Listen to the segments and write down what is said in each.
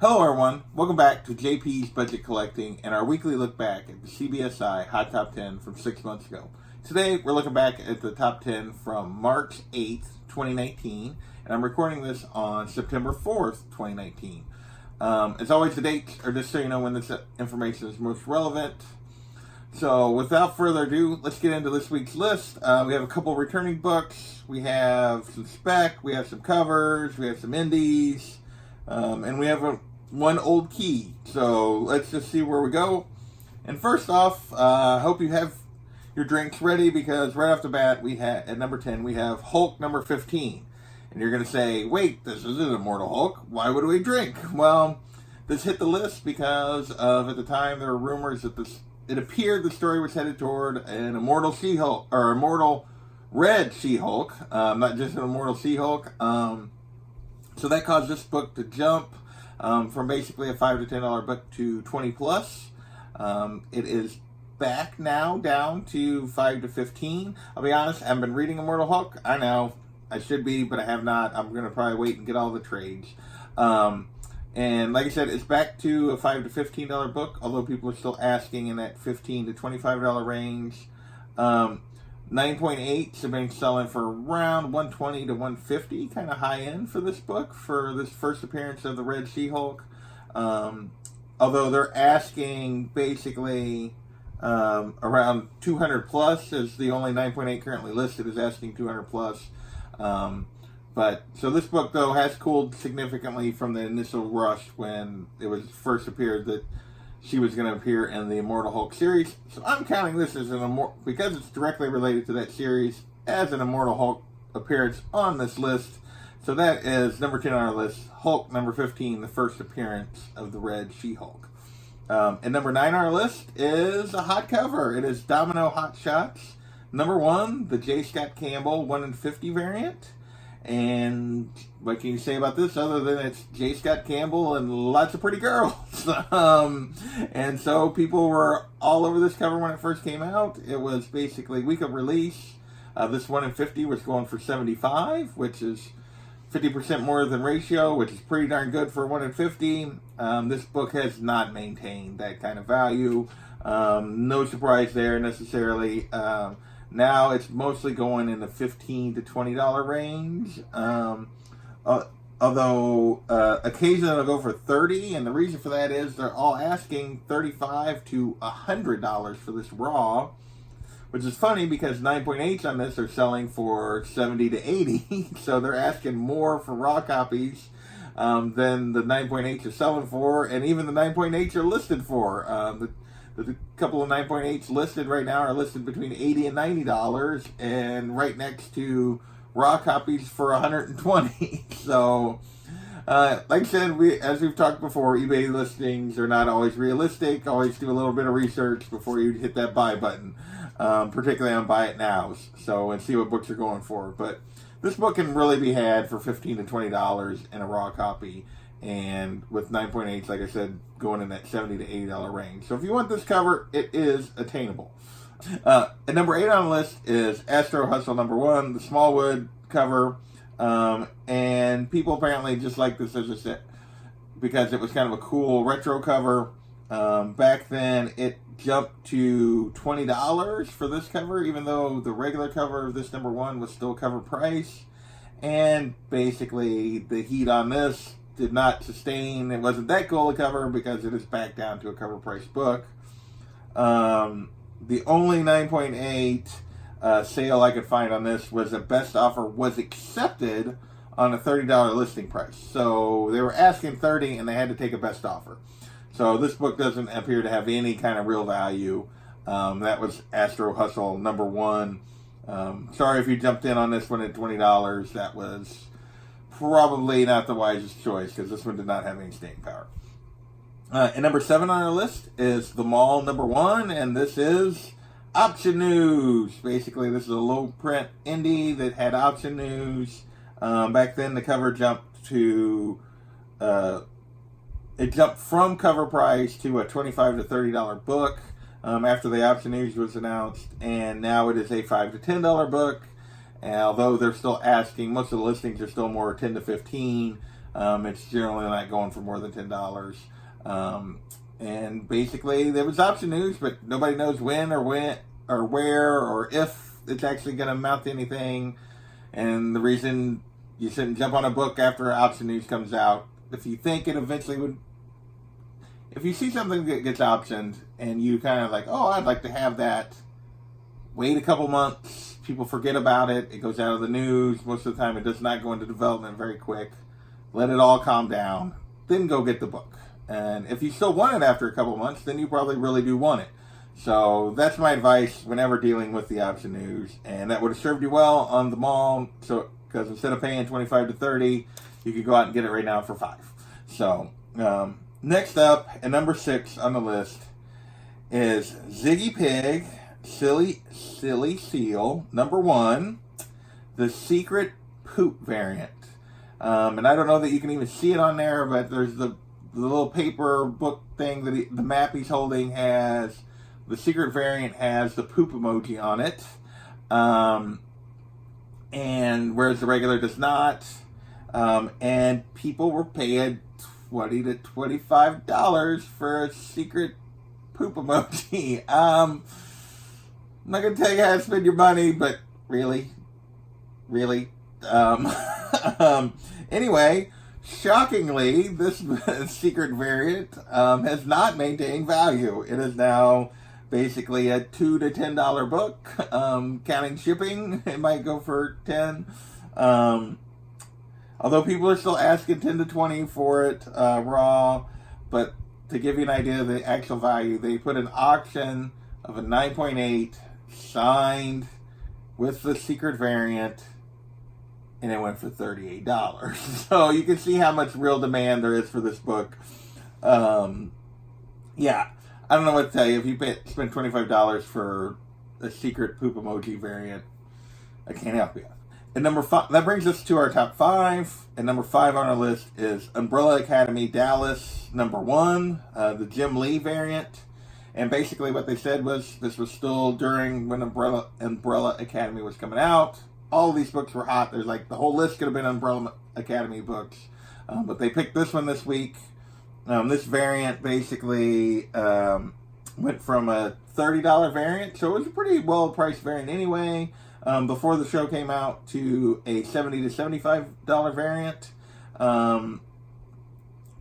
Hello everyone, welcome back to JP's Budget Collecting and our weekly look back at the CBSI Hot Top 10 from 6 months ago. Today we're looking back at the top 10 from March 8th, 2019, and I'm recording this on September 4th, 2019. As always, the dates are just so you know when this information is most relevant. So without further ado, let's get into this week's list. We have a couple returning books, we have some spec, we have some covers, we have some indies, and we have one old key. So let's just see where we go. And first off, I hope you have your drinks ready, because right off the bat, we have at number 10 we have Hulk number 15. And you're going to say, wait, this isn't Immortal Hulk. Why would we drink? Well, this hit the list because of, at the time, there were rumors that it appeared the story was headed toward an Immortal She-Hulk, or Immortal Red She-Hulk, not just an Immortal She-Hulk. So that caused this book to jump from basically a $5 to $10 book to 20 plus. It is back now down to 5 to 15. I'll be honest, I haven't been reading Immortal Hulk. I know I should be, but I have not. I'm going to probably wait and get all the trades. And like I said, it's back to a $5 to $15 book, although people are still asking in that $15 to $25 range. 9.8s have been selling for around $120 to $150, kind of high end for this book, for this first appearance of the Red She-Hulk. Although they're asking basically around 200 plus, is the only 9.8 currently listed is asking 200 plus. But so this book though has cooled significantly from the initial rush when it was first appeared that she was going to appear in the Immortal Hulk series. So I'm counting this as because it's directly related to that series, as an Immortal Hulk appearance on this list. So that is number 10 on our list, Hulk number 15, the first appearance of the Red She-Hulk. And number 9 on our list is a hot cover. It is Domino Hotshots. Number 1, the J. Scott Campbell 1 in 50 variant. And what can you say about this other than it's J. Scott Campbell and lots of pretty girls? And so people were all over this cover when it first came out. It was basically week of release. This 1 in 50 was going for $75, which is 50% more than ratio, which is pretty darn good for 1 in 50. This book has not maintained that kind of value. No surprise there necessarily. Now it's mostly going in the $15 to $20 range. Although occasionally it'll go for $30, and the reason for that is they're all asking $35 to $100 for this raw, which is funny because 9.8s on this are selling for $70 to $80, so they're asking more for raw copies than the 9.8s are selling for, and even the 9.8s are listed for. The couple of 9.8s listed right now are listed between $80 and $90, and right next to raw copies for $120. So, like I said, as we've talked before, eBay listings are not always realistic. Always do a little bit of research before you hit that buy button, particularly on buy it nows. So, and see what books are going for. But this book can really be had for $15 to $20 in a raw copy. And with 9.8s, like I said, going in that $70 to $80 range. So if you want this cover, it is attainable. At number 8 on the list is Astro Hustle number 1, the Smallwood cover. And people apparently just like this, as I said, because it was kind of a cool retro cover. Back then, it jumped to $20 for this cover, even though the regular cover of this number 1 was still cover price. And basically, the heat on this did not sustain. It wasn't that cool a cover because it is back down to a cover price book. The only 9.8 sale I could find on this was a best offer was accepted on a $30 listing price. So they were asking $30 and they had to take a best offer. So this book doesn't appear to have any kind of real value. That was Astro Hustle number 1. Sorry if you jumped in on this one at $20. That was probably not the wisest choice, because this one did not have any staying power. And number 7 on our list is The Mall number 1, and this is Option News. Basically, this is a low print indie that had option news. Back then, the cover jumped to it jumped from cover price to a $25 to $30 book after the option news was announced, and now it is a $5 to $10 book. Although they're still asking, most of the listings are still more 10 to 15. It's generally not going for more than $10. And basically, there was option news, but nobody knows when or where or if it's actually going to amount to anything. And the reason you shouldn't jump on a book after option news comes out, if you think it eventually would, if you see something that gets optioned and you kind of like, oh, I'd like to have that, wait a couple months, people forget about it, it goes out of the news, most of the time it does not go into development very quick, let it all calm down, then go get the book. And if you still want it after a couple months, then you probably really do want it. So that's my advice whenever dealing with the option news, and that would have served you well on the mall. So because instead of paying $25 to $30, you could go out and get it right now for $5. So next up, at number 6 on the list, is Ziggy Pig, Silly Seal, number 1, the secret poop variant. And I don't know that you can even see it on there, but there's the little paper book thing that the map he's holding has, the secret variant has the poop emoji on it. And whereas the regular does not. And people were paying $20 to $25 for a secret poop emoji. I'm not going to tell you how to spend your money, but really. Anyway, shockingly, this secret variant has not maintained value. It is now basically a $2 to $10 book. Counting shipping, it might go for $10. Although people are still asking $10 to $20 for it raw. But to give you an idea of the actual value, they put an auction of a 9.8 signed with the secret variant, and it went for $38. So you can see how much real demand there is for this book. Yeah, I don't know what to tell you. If you spend $25 for a secret poop emoji variant, I can't help you. And number 5, that brings us to our top 5. And number 5 on our list is Umbrella Academy Dallas, number 1, the Jim Lee variant. And basically what they said was this was still during when Umbrella Academy was coming out. All of these books were hot. There's like the whole list could have been Umbrella Academy books. But they picked this one this week. This variant basically went from a $30 variant, so it was a pretty well-priced variant anyway, before the show came out, to a $70 to $75 variant.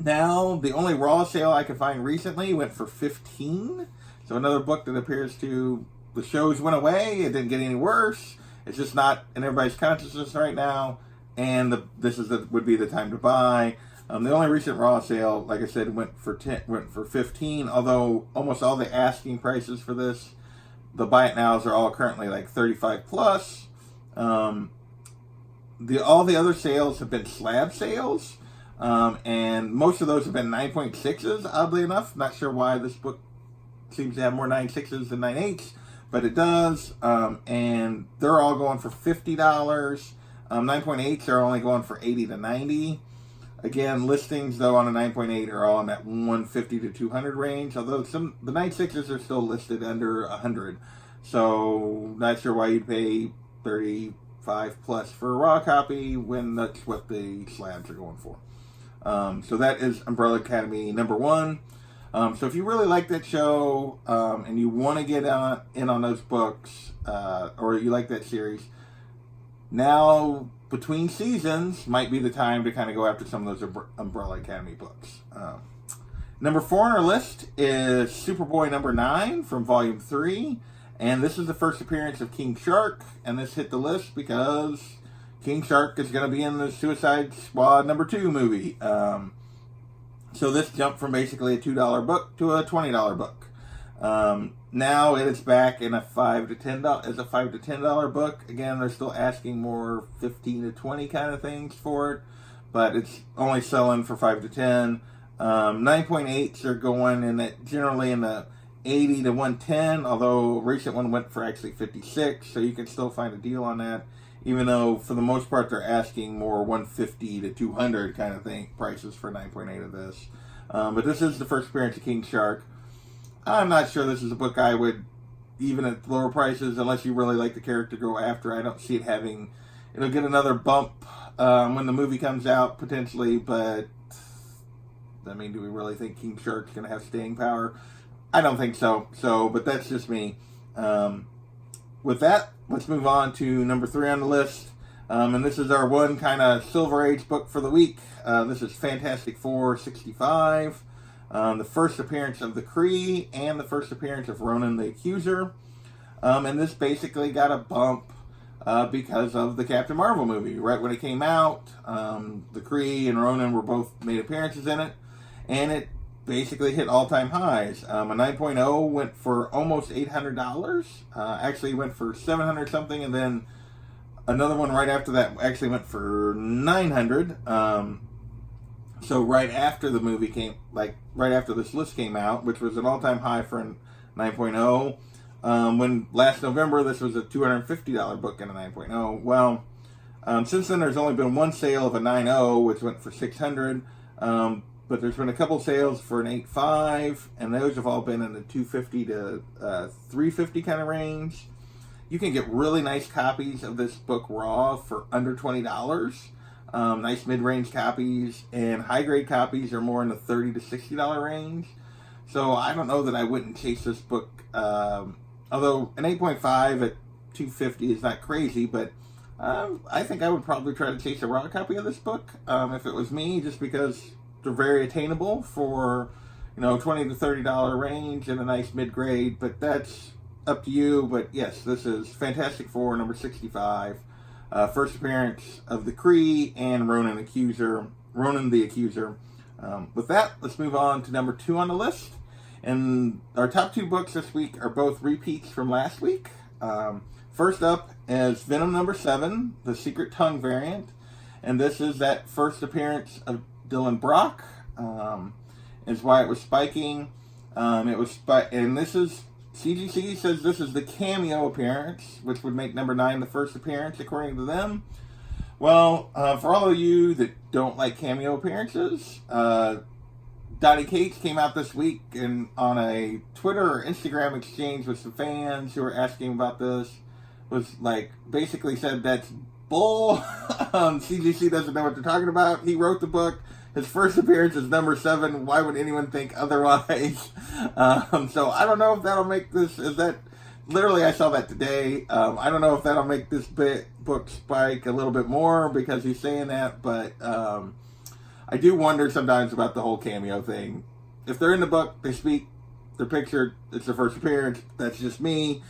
Now, the only raw sale I could find recently went for $15. So another book that appears to, the shows went away, it didn't get any worse. It's just not in everybody's consciousness right now, and would be the time to buy. The only recent raw sale, like I said, went for $15. Although almost all the asking prices for this, the buy it nows, are all currently like $35 plus. All the other sales have been slab sales, and most of those have been 9.6s. Oddly enough, not sure why this book seems to have more 9.6s than 9.8s. But it does, and they're all going for $50. 9.8s are only going for $80 to $90. Again, listings though on a 9.8 are all in that $150 to $200 range. Although the 9.6s are still listed under $100, so not sure why you'd pay $35 plus for a raw copy when that's what the slabs are going for. So that is Umbrella Academy number 1. So if you really like that show, and you want to get in on those books, or you like that series, now between seasons might be the time to kind of go after some of those Umbrella Academy books. Number 4 on our list is Superboy number 9 from Volume 3, and this is the first appearance of King Shark, and this hit the list because King Shark is going to be in the Suicide Squad number 2 movie. So this jumped from basically a $2 book to a $20 book. Now it is back in a $5 to $10 book. Again, they're still asking more 15 to 20 kind of things for it, but it's only selling for 5 to 10. 9.8s are going generally in the 80 to 110, although a recent one went for actually 56, so you can still find a deal on that, even though for the most part they're asking more 150 to 200 kind of thing prices for 9.8 of this. But this is the first appearance of King Shark. I'm not sure this is a book I would, even at lower prices, unless you really like the character, go after. I don't see it having it'll get another bump when the movie comes out, potentially, but I mean, do we really think King Shark's going to have staying power? I don't think so. But that's just me. With that, let's move on to number 3 on the list. And this is our one kind of Silver Age book for the week. This is Fantastic Four 65. The first appearance of the Kree and the first appearance of Ronan the Accuser. And this basically got a bump because of the Captain Marvel movie. Right when it came out, the Kree and Ronan were both made appearances in it. And it basically hit all-time highs. A 9.0 went for almost $800. Actually went for 700 something, and then another one right after that actually went for 900. So right after the movie came, like right after this list came out, which was an all-time high for a 9.0. When last November this was a $250 book and a 9.0. Well, since then there's only been one sale of a 9.0, which went for 600. But there's been a couple sales for an 8.5, and those have all been in the 250 to 350 kind of range. You can get really nice copies of this book raw for under $20. Nice mid-range copies, and high-grade copies are more in the $30 to $60 range. So I don't know that I wouldn't chase this book. Although an 8.5 at $250 is not crazy, but I think I would probably try to chase a raw copy of this book if it was me, just because they're very attainable for, $20 to $30 range and a nice mid-grade, but that's up to you. But yes, this is Fantastic Four number 65, first appearance of the Kree and Ronan the Accuser. With that, let's move on to number 2 on the list. And our top 2 books this week are both repeats from last week. First up is Venom number 7, the Secret Tongue variant, and this is that first appearance of Dylan Brock. Is why it was spiking. And this is CGC says this is the cameo appearance, which would make number 9 the first appearance according to them. Well, for all of you that don't like cameo appearances, Donny Cates came out this week and on a Twitter or Instagram exchange with some fans who were asking about this, was like basically said that's bull. CGC doesn't know what they're talking about. He wrote the book. His first appearance is number 7. Why would anyone think otherwise? So I don't know if that'll make this. Literally, I saw that today. I don't know if that'll make this book spike a little bit more because he's saying that. But I do wonder sometimes about the whole cameo thing. If they're in the book, they speak, they're pictured, it's their first appearance. That's just me.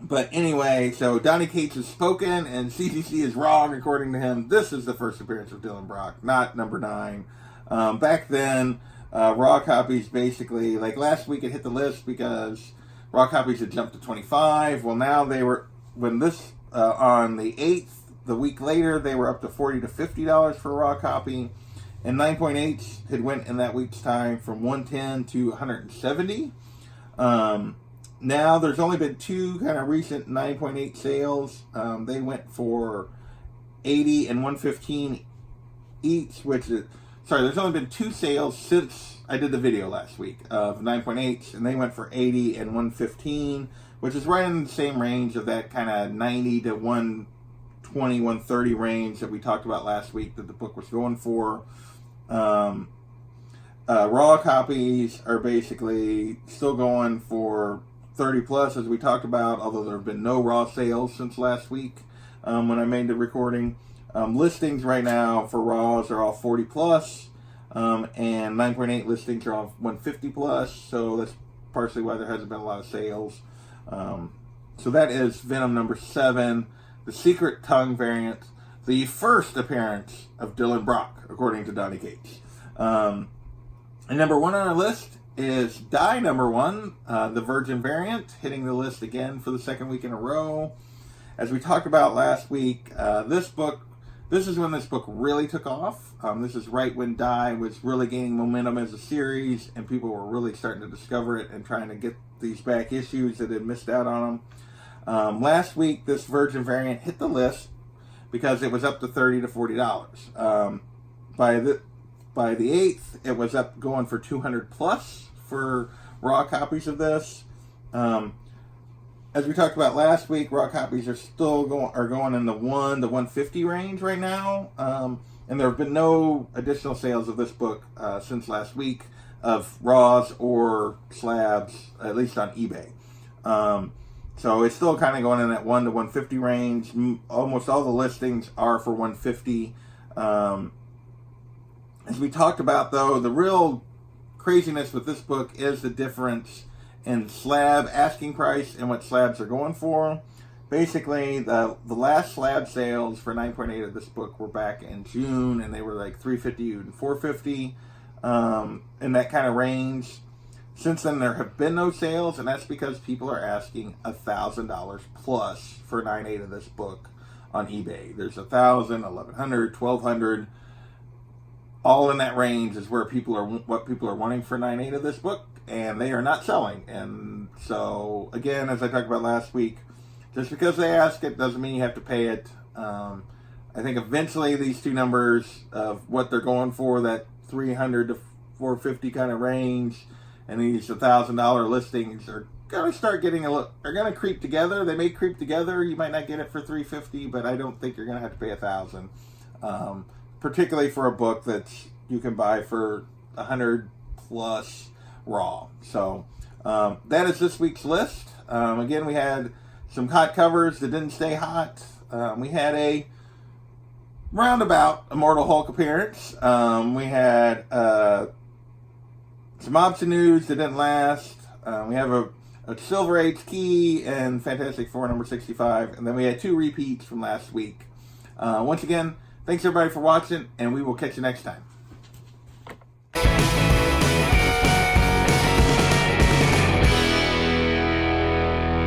But anyway, so Donny Cates has spoken, and CCC is wrong, according to him. This is the first appearance of Dylan Brock, not number 9. Back then, raw copies basically, like last week it hit the list because raw copies had jumped to 25. Well, now they were, when this, on the 8th, the week later, they were up to $40 to $50 for a raw copy. And 9.8 had went in that week's time from 110 to 170. Now, there's only been 2 kind of recent 9.8 sales. They went for 80 and 115 each, there's only been 2 sales since I did the video last week of 9.8s, and they went for 80 and 115, which is right in the same range of that kind of 90 to 120, 130 range that we talked about last week that the book was going for. Raw copies are basically still going for 30 plus, as we talked about, although there have been no raw sales since last week when I made the recording. Listings right now for raws are all 40 plus, and 9.8 listings are all 150 plus, so that's partially why there hasn't been a lot of sales. So that is Venom number 7, the Secret Tongue variant, the first appearance of Dylan Brock, according to Donny Cates. And number 1 on our list is Die number 1, the Virgin variant, hitting the list again for the second week in a row. As we talked about last week, this is when this book really took off. This is right when Die was really gaining momentum as a series, and people were really starting to discover it and trying to get these back issues that had missed out on them. Last week, this Virgin variant hit the list because it was up to $30 to $40. By the 8th, it was up going for 200 plus for raw copies of this. as we talked about last week, raw copies are still going in the 1 to 150 range right now, and there have been no additional sales of this book since last week of raws or slabs, at least on eBay. So it's still kind of going in that 1 to 150 range. Almost all the listings are for 150. As we talked about, though, the real craziness with this book is the difference in slab asking price and what slabs are going for. Basically, the last slab sales for 9.8 of this book were back in June, and they were like $350 and $450 in that kind of range. Since then, there have been no sales, and that's because people are asking $1,000 plus for 9.8 of this book on eBay. There's $1,000, $1,100, $1,200. All in that range is what people are wanting for 9.8 of this book, and they are not selling. And so, again, as I talked about last week, just because they ask it doesn't mean you have to pay it. I think eventually these two numbers of what they're going for, that $300 to $450 kind of range, and these $1,000 listings are going to start getting are going to creep together. They may creep together. You might not get it for $350, but I don't think you're going to have to pay $1,000. Particularly for a book that you can buy for $100 plus raw. So that is this week's list. Again, we had some hot covers that didn't stay hot. We had a roundabout Immortal Hulk appearance. We had some option news that didn't last. We have a Silver Age key and Fantastic Four number 65. And then we had 2 repeats from last week. Once again, thanks everybody for watching, and we will catch you next time.